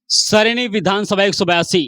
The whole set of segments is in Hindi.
सरेनी विधानसभा 182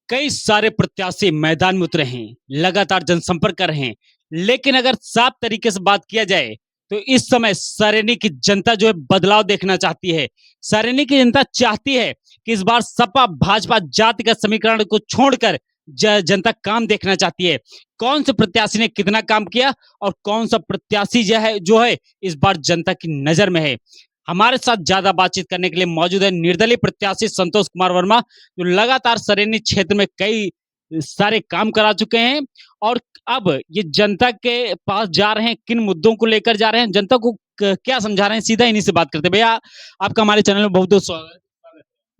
कई सारे प्रत्याशी मैदान में उतरे हैं, लगातार जनसंपर्क कर रहे हैं। लेकिन अगर साफ तरीके से बात किया जाए तो इस समय सरेनी की जनता जो है बदलाव देखना चाहती है। सरेनी की जनता चाहती है कि इस बार सपा भाजपा जातिगत समीकरण को छोड़कर जनता काम देखना चाहती है। कौन से प्रत्याशी ने कितना काम किया और कौन सा प्रत्याशी जो है इस बार जनता की नजर में है। हमारे साथ ज्यादा बातचीत करने के लिए मौजूद है निर्दलीय प्रत्याशी संतोष कुमार वर्मा, जो लगातार सरेनी क्षेत्र में कई सारे काम करा चुके हैं और अब ये जनता के पास जा रहे हैं। किन मुद्दों को लेकर जा रहे हैं, जनता को क्या समझा रहे हैं, सीधा इन्हीं से बात करते हैं। भैया, आपका हमारे चैनल में बहुत बहुत स्वागत।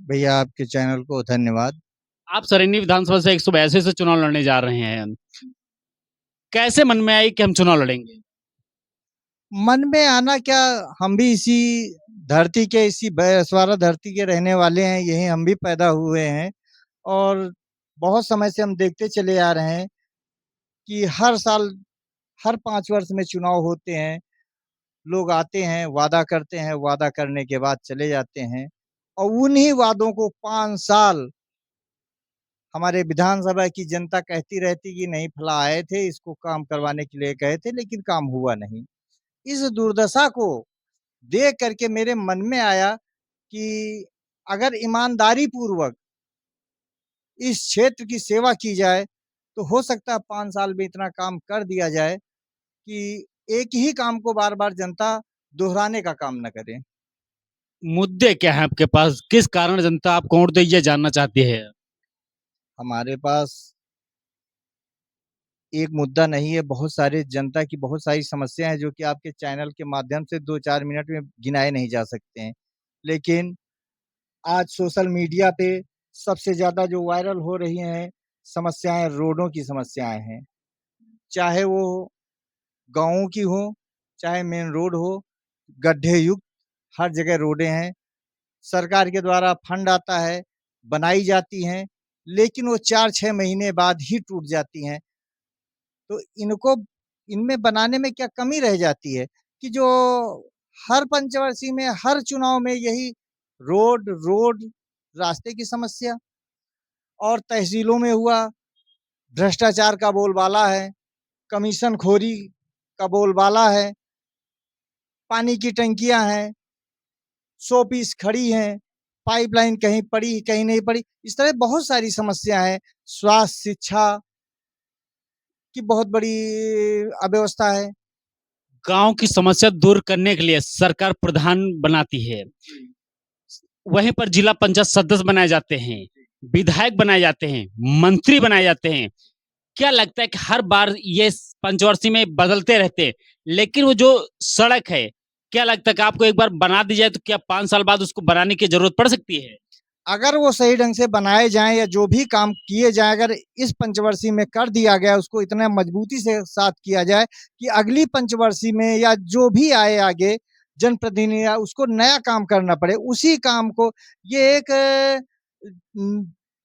भैया आपके चैनल को धन्यवाद। आप सरेनी विधानसभा से 182 से चुनाव लड़ने जा रहे हैं, कैसे मन में आई कि हम चुनाव लड़ेंगे? मन में आना क्या, हम भी इसी धरती के, इसी बैसवारा धरती के रहने वाले हैं। यहीं हम भी पैदा हुए हैं और बहुत समय से हम देखते चले आ रहे हैं कि हर साल, हर 5 वर्ष में चुनाव होते हैं। लोग आते हैं, वादा करते हैं, वादा करने के बाद चले जाते हैं और उन्हीं वादों को 5 साल हमारे विधानसभा की जनता कहती रहती कि नहीं, फला आए थे, इसको काम करवाने के लिए गए थे, लेकिन काम हुआ नहीं। इस दुर्दशा को देख करके मेरे मन में आया कि अगर ईमानदारी पूर्वक इस क्षेत्र की सेवा की जाए तो हो सकता है 5 साल में इतना काम कर दिया जाए कि एक ही काम को बार-बार जनता दोहराने का काम ना करे। मुद्दे क्या हैं आपके पास, किस कारण जनता आपको वोट दे ये जानना चाहती है? हमारे पास एक मुद्दा नहीं है, बहुत सारे जनता की बहुत सारी समस्या है जो कि आपके चैनल के माध्यम से 2-4 मिनट में गिनाए नहीं जा सकते हैं। लेकिन आज सोशल मीडिया पे सबसे ज़्यादा जो वायरल हो रही हैं समस्याएँ, रोडों की समस्याएँ हैं। चाहे वो गाँवों की हो, चाहे मेन रोड हो, गड्ढे युक्त हर जगह रोडें हैं। सरकार के द्वारा फंड आता है, बनाई जाती हैं, लेकिन वो 4-6 महीने बाद ही टूट जाती हैं। तो इनको, इनमें बनाने में क्या कमी रह जाती है कि जो हर पंचवर्षीय में, हर चुनाव में यही रोड, रोड, रास्ते की समस्या। और तहसीलों में हुआ भ्रष्टाचार का बोलबाला है, कमीशनखोरी का बोलबाला है, पानी की टंकियाँ हैं, शोपीस खड़ी हैं, पाइपलाइन कहीं पड़ी, कहीं नहीं पड़ी। इस तरह बहुत सारी समस्या है। स्वास्थ्य, शिक्षा की बहुत बड़ी अव्यवस्था है। गांव की समस्या दूर करने के लिए सरकार प्रधान बनाती है, वहीं पर जिला पंचायत सदस्य बनाए जाते हैं, विधायक बनाए जाते हैं, मंत्री बनाए जाते हैं। क्या लगता है कि हर बार ये पंचवर्षीय में बदलते रहते हैं, लेकिन वो जो सड़क है, क्या लगता है कि आपको एक बार बना दी जाए तो क्या 5 साल बाद उसको बनाने की जरूरत पड़ सकती है? अगर वो सही ढंग से बनाए जाएँ या जो भी काम किए जाएँ, अगर इस पंचवर्षीय में कर दिया गया, उसको इतना मजबूती से साथ किया जाए कि अगली पंचवर्षीय में या जो भी आए आगे जनप्रतिनिधि या उसको नया काम करना पड़े। उसी काम को ये एक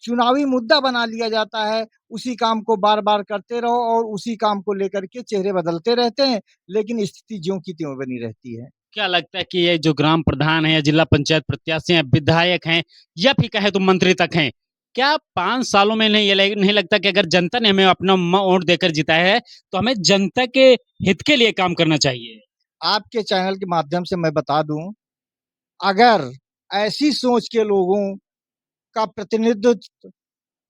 चुनावी मुद्दा बना लिया जाता है। उसी काम को बार-बार करते रहो और उसी काम को लेकर के चेहरे बदलते रहते हैं, लेकिन स्थिति ज्यों की त्यों बनी रहती है। क्या लगता है कि ये जो ग्राम प्रधान है या जिला पंचायत प्रत्याशी हैं, विधायक हैं या फिर कहे तो मंत्री तक हैं, क्या 5 सालों में नहीं लगता कि अगर जनता ने हमें अपना वोट देकर जिताया है तो हमें जनता के हित के लिए काम करना चाहिए? आपके चैनल के माध्यम से मैं बता दूँ, अगर ऐसी सोच के लोगों का प्रतिनिधित्व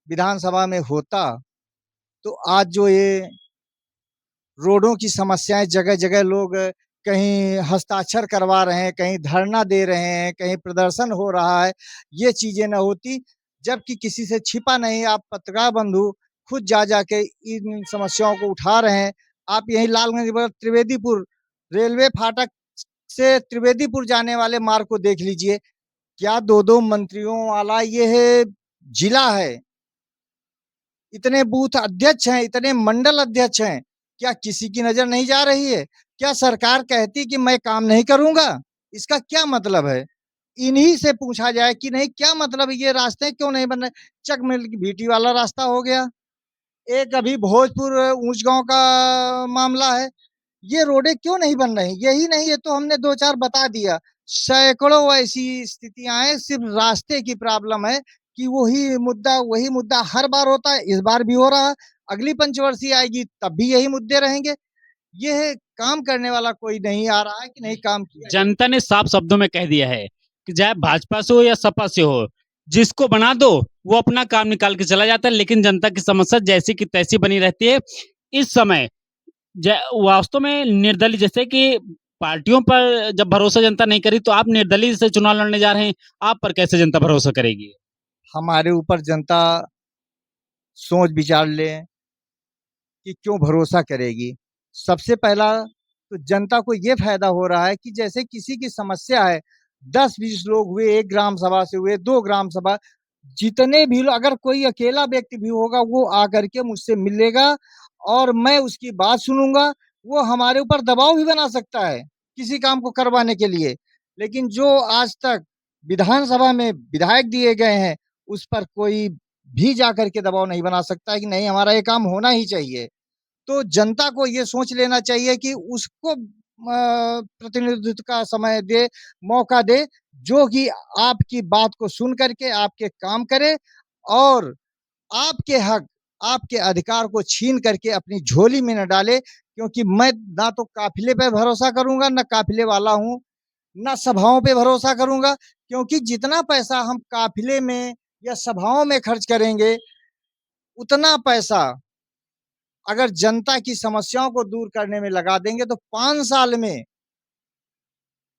विधानसभा में होता, तो आज जो ये रोडों की समस्याएँ, जगह-जगह लोग कहीं हस्ताक्षर करवा रहे हैं, कहीं धरना दे रहे हैं, कहीं प्रदर्शन हो रहा है, ये चीज़ें ना होती। जबकि किसी से छिपा नहीं, आप पत्रकार बंधु खुद जा के इन समस्याओं को उठा रहे हैं। आप यहीं लालगंज ब त्रिवेदीपुर रेलवे फाटक से त्रिवेदीपुर जाने वाले मार्ग को देख लीजिए। क्या 2-2 मंत्रियों वाला ये है जिला है? इतने बूथ अध्यक्ष हैं, इतने मंडल अध्यक्ष हैं, क्या किसी की नज़र नहीं जा रही है? क्या सरकार कहती कि मैं काम नहीं करूँगा? इसका क्या मतलब है? इन्हीं से पूछा जाए कि नहीं, क्या मतलब ये रास्ते क्यों नहीं बन रहे? चकमिल की भीटी वाला रास्ता हो गया, एक अभी भोजपुर ऊँचगाँव का मामला है। ये रोडें क्यों नहीं बन रही? यही नहीं, ये तो हमने 2-4 बता दिया। सैकड़ों ऐसी स्थितियां हैं, सिर्फ रास्ते की प्रॉब्लम है कि वही मुद्दा हर बार होता है, इस बार भी हो रहा है, अगली पंचवर्षीय आएगी तब भी यही मुद्दे रहेंगे। ये है, काम करने वाला कोई नहीं आ रहा है कि नहीं काम किया जाए। जनता ने साफ शब्दों में कह दिया है कि चाहे भाजपा से हो या सपा से हो, जिसको बना दो वो अपना काम निकाल के चला जाता है, लेकिन जनता की समस्या जैसी की तैसी बनी रहती है। इस समय वास्तव में निर्दलीय, जैसे कि पार्टियों पर जब भरोसा जनता नहीं करी, तो आप निर्दलीय से चुनाव लड़ने जा रहे हैं, आप पर कैसे जनता भरोसा करेगी? हमारे ऊपर जनता सोच विचार ले कि क्यों भरोसा करेगी। सबसे पहला तो जनता को ये फायदा हो रहा है कि जैसे किसी की समस्या है, 10-20 लोग हुए, एक ग्राम सभा से हुए, 2 ग्राम सभा, जितने भी लोग, अगर कोई अकेला व्यक्ति भी होगा वो आकर के मुझसे मिलेगा और मैं उसकी बात सुनूंगा। वो हमारे ऊपर दबाव भी बना सकता है किसी काम को करवाने के लिए, लेकिन जो आज तक विधानसभा में विधायक दिए गए हैं उस पर कोई भी जाकर के दबाव नहीं बना सकता है कि नहीं हमारा ये काम होना ही चाहिए। तो जनता को ये सोच लेना चाहिए कि उसको प्रतिनिधित्व का समय दे, मौका दे, जो कि आपकी बात को सुन करके आपके काम करे और आपके हक, आपके अधिकार को छीन करके अपनी झोली में न डाले। क्योंकि मैं ना तो काफिले पे भरोसा करूंगा, ना काफिले वाला हूं, ना सभाओं पे भरोसा करूंगा। क्योंकि जितना पैसा हम काफिले में या सभाओं में खर्च करेंगे, उतना पैसा अगर जनता की समस्याओं को दूर करने में लगा देंगे तो 5 साल में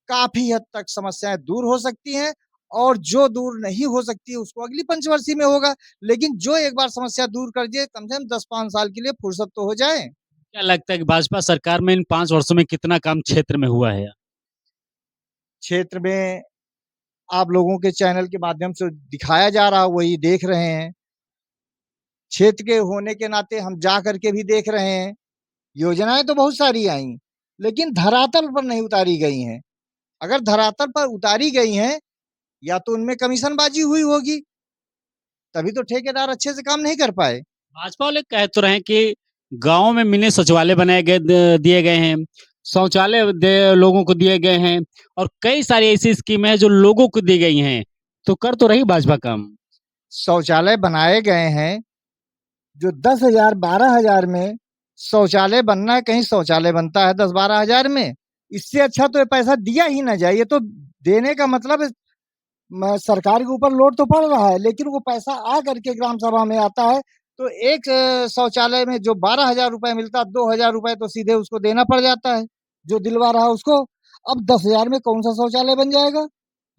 काफी हद तक समस्याएं दूर हो सकती हैं। और जो दूर नहीं हो सकती उसको अगली पंचवर्षीय में होगा, लेकिन जो एक बार समस्या दूर कर दिए, कम से कम 10-5 साल के लिए फुर्सत तो हो जाए। क्या लगता है कि भाजपा सरकार में इन 5 वर्षों में कितना काम क्षेत्र में हुआ है? क्षेत्र में आप लोगों के चैनल के माध्यम से दिखाया जा रहा, वही देख रहे हैं। क्षेत्र के होने के नाते हम जा करके भी देख रहे हैं। योजनाएं तो बहुत सारी आई, लेकिन धरातल पर नहीं उतारी गई हैं। अगर धरातल पर उतारी गई हैं, या तो उनमें कमीशनबाजी हुई होगी, तभी तो ठेकेदार अच्छे से काम नहीं कर पाए। भाजपा वाले कह तो रहे हैं कि गाँव में मिनी सचिवालय बनाए गए, दिए गए हैं, शौचालय लोगों को दिए गए हैं, और कई सारी ऐसी स्कीमें हैं जो लोगों को दी गई हैं। तो कर तो रही भाजपा काम। शौचालय बनाए गए हैं, जो 10,000 12,000 में शौचालय बनना है, कहीं शौचालय बनता है 10-12 हजार में। इससे अच्छा तो ये पैसा दिया ही ना जाए। ये तो देने का मतलब सरकार के ऊपर लोड तो पड़ रहा है, लेकिन वो पैसा आ करके ग्राम सभा में आता है। तो एक शौचालय में जो 12,000 रुपए मिलता, 2,000 रुपए तो सीधे उसको देना पड़ जाता है, जो दिलवा रहा उसको। अब 10,000 में कौन सा शौचालय बन जाएगा?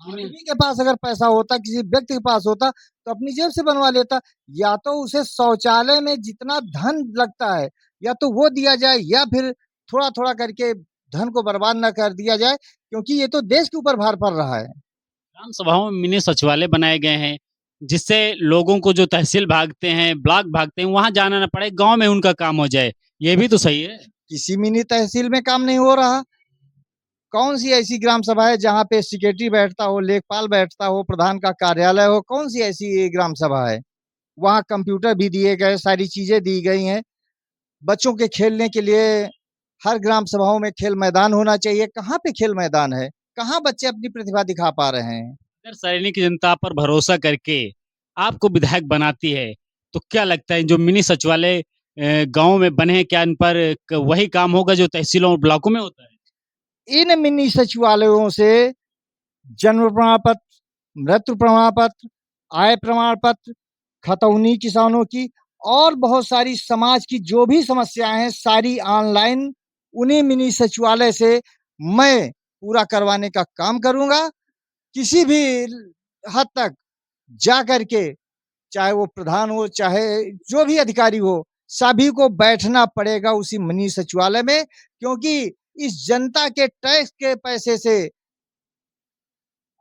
आदमी के पास अगर पैसा होता, किसी व्यक्ति के पास होता, तो अपनी जेब से बनवा लेता। या तो उसे शौचालय में जितना धन लगता है, या तो वो दिया जाए, या फिर थोड़ा थोड़ा करके धन को बर्बाद ना कर दिया जाए, क्योंकि ये तो देश के ऊपर भार पड़ रहा है। ग्राम सभाओं में मिनी सचिवालय बनाए गए हैं, जिससे लोगों को जो तहसील भागते हैं, ब्लॉक भागते हैं, वहां जाना ना पड़े, गांव में उनका काम हो जाए। ये भी तो सही है। किसी मिनी तहसील में काम नहीं हो रहा। कौन सी ऐसी ग्राम सभा है जहाँ पे सेक्रेटरी बैठता हो, लेखपाल बैठता हो, प्रधान का कार्यालय हो? कौन सी ऐसी ग्राम सभा है? वहाँ कंप्यूटर भी दिए गए, सारी चीजें दी गई हैं। बच्चों के खेलने के लिए हर ग्राम सभाओं में खेल मैदान होना चाहिए। कहाँ पे खेल मैदान है? कहाँ बच्चे अपनी प्रतिभा दिखा पा रहे हैं? अगर सैनिक जनता पर भरोसा करके आपको विधायक बनाती है, तो क्या लगता है जो मिनी सचिवालय गांव में बने हैं, क्या इन पर वही काम होगा जो तहसीलों और ब्लॉकों में होता है? इन मिनी सचिवालयों से जन्म प्रमाण पत्र, मृत्यु प्रमाण पत्र, आय प्रमाण पत्र, खतौनी किसानों की और बहुत सारी समाज की जो भी समस्याएं हैं, सारी ऑनलाइन उन्हीं मिनी सचिवालय से मैं पूरा करवाने का काम करूंगा। किसी भी हद तक जा करके, चाहे वो प्रधान हो, चाहे जो भी अधिकारी हो, सभी को बैठना पड़ेगा उसी मिनी सचिवालय में। क्योंकि इस जनता के टैक्स के पैसे से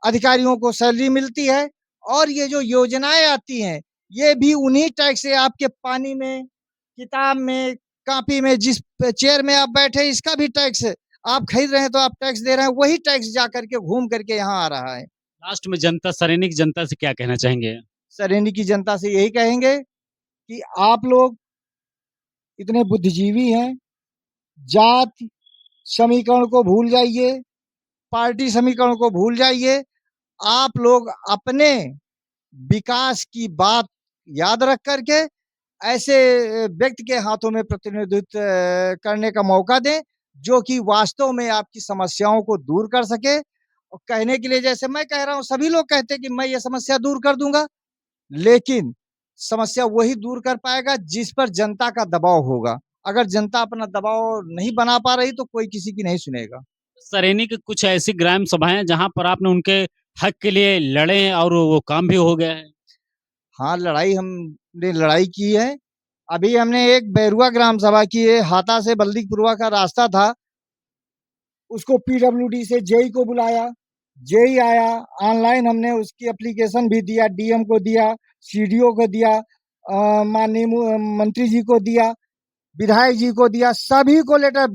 अधिकारियों को सैलरी मिलती है, और ये जो योजनाएं आती हैं, ये भी उन्हीं टैक्स से, आपके पानी में, किताब में, कॉपी में, जिस चेयर में आप बैठे इसका भी टैक्स आप खरीद रहे हैं, तो आप टैक्स दे रहे हैं, वही टैक्स जा करके घूम करके यहाँ आ रहा है। लास्ट में जनता, सैनिक जनता से क्या कहना चाहेंगे? सरेंडी की जनता से यही कहेंगे कि आप लोग इतने बुद्धिजीवी हैं, जात समीकरण को भूल जाइए, पार्टी समीकरण को भूल जाइए। आप लोग अपने विकास की बात याद रख कर के ऐसे व्यक्ति के हाथों में प्रतिनिधित्व करने का मौका दें, जो कि वास्तव में आपकी समस्याओं को दूर कर सके। और कहने के लिए जैसे मैं कह रहा हूँ, सभी लोग कहते हैं कि मैं ये समस्या दूर कर दूँगा, लेकिन समस्या वही दूर कर पाएगा जिस पर जनता का दबाव होगा। अगर जनता अपना दबाव नहीं बना पा रही तो कोई किसी की नहीं सुनेगा। सरेनी की कुछ ऐसी ग्राम सभाएं हैं जहां पर आपने उनके हक के लिए लड़े और वो काम भी हो गया है। हाँ, हमने लड़ाई की है। अभी हमने एक बैरुआ ग्राम सभा की है, हाता से बल्दीपुरवा का रास्ता था, उसको पीडब्ल्यूडी से जेई को बुलाया, जेई आया, ऑनलाइन हमने उसकी एप्लीकेशन भी दिया, डीएम को दिया, सीडीओ को दिया, माननीय मंत्री जी को दिया, विधायक जी को दिया, सभी को लेटर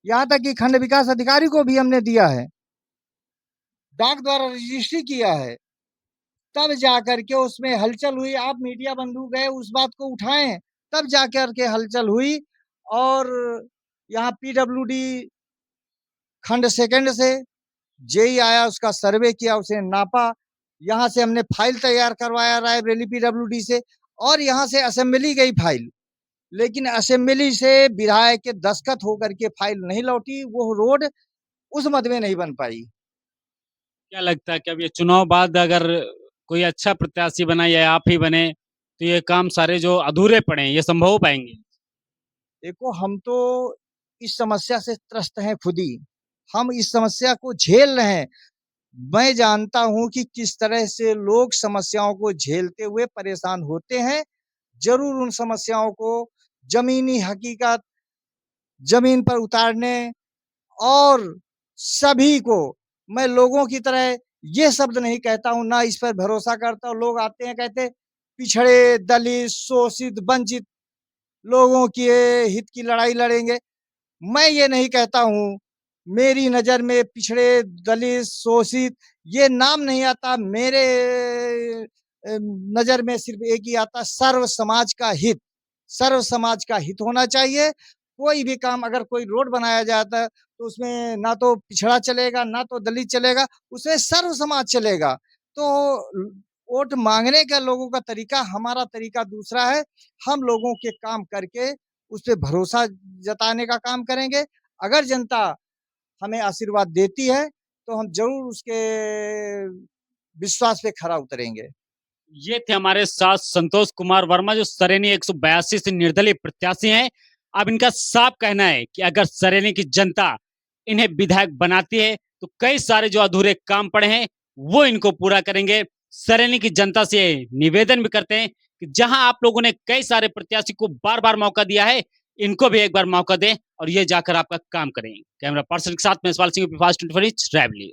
यहाँ तक कि खंड विकास अधिकारी को भी हमने दिया है, डाक द्वारा रजिस्ट्री किया है। तब जाकर के उसमें हलचल हुई। आप मीडिया बंधु गए उस बात को उठाएं, तब जाकर के हलचल हुई। और यहाँ पीडब्ल्यूडी खंड सेकंड से जेई आया, उसका सर्वे किया, उसे नापा। यहाँ से हमने फाइल तैयार करवाया रायबरेली पीडब्ल्यूडी से, और यहाँ से असेंबली गई फाइल, लेकिन असेंबली से विधायक के दस्तखत होकर के फाइल नहीं लौटी। वो रोड उस मद में नहीं बन पाई। क्या लगता है कि अब ये चुनाव बाद अगर कोई अच्छा प्रत्याशी बना या आप ही बने तो ये काम सारे जो अधूरे पड़े हैं ये संभव हो पाएंगे? देखो, हम तो इस समस्या से त्रस्त हैं खुद ही। हम इस समस्या को झेल रहे हैं। मैं जानता हूं कि किस तरह से लोग समस्याओं को झेलते हुए परेशान होते हैं। जरूर उन समस्याओं को जमीनी हकीकत जमीन पर उतारने, और सभी को, मैं लोगों की तरह ये शब्द नहीं कहता हूं, ना इस पर भरोसा करता हूं। लोग आते हैं, कहते पिछड़े, दलित, शोषित, वंचित लोगों के हित की लड़ाई लड़ेंगे। मैं ये नहीं कहता हूँ। मेरी नज़र में पिछड़े, दलित, शोषित ये नाम नहीं आता। मेरे नज़र में सिर्फ एक ही आता, सर्व समाज का हित। सर्व समाज का हित होना चाहिए। कोई भी काम, अगर कोई रोड बनाया जाता है तो उसमें ना तो पिछड़ा चलेगा, ना तो दलित चलेगा, उसमें सर्व समाज चलेगा। तो वोट मांगने का लोगों का तरीका, हमारा तरीका दूसरा है। हम लोगों के काम करके उस पे भरोसा जताने का काम करेंगे। अगर जनता हमें आशीर्वाद देती है तो हम जरूर उसके विश्वास पे खरा उतरेंगे। ये थे हमारे साथ संतोष कुमार वर्मा जो सरेनी 182 से निर्दलीय प्रत्याशी हैं। अब इनका साफ कहना है कि अगर सरेनी की जनता इन्हें विधायक बनाती है तो कई सारे जो अधूरे काम पड़े हैं वो इनको पूरा करेंगे। सरेनी की जनता से निवेदन भी करते हैं कि जहां आप लोगों ने कई सारे प्रत्याशी को बार बार मौका दिया है, इनको भी एक बार मौका दें और ये जाकर आपका काम करें। कैमरा पर्सन के साथ में सवाल सिंह, फास्ट 24 रायबरेली।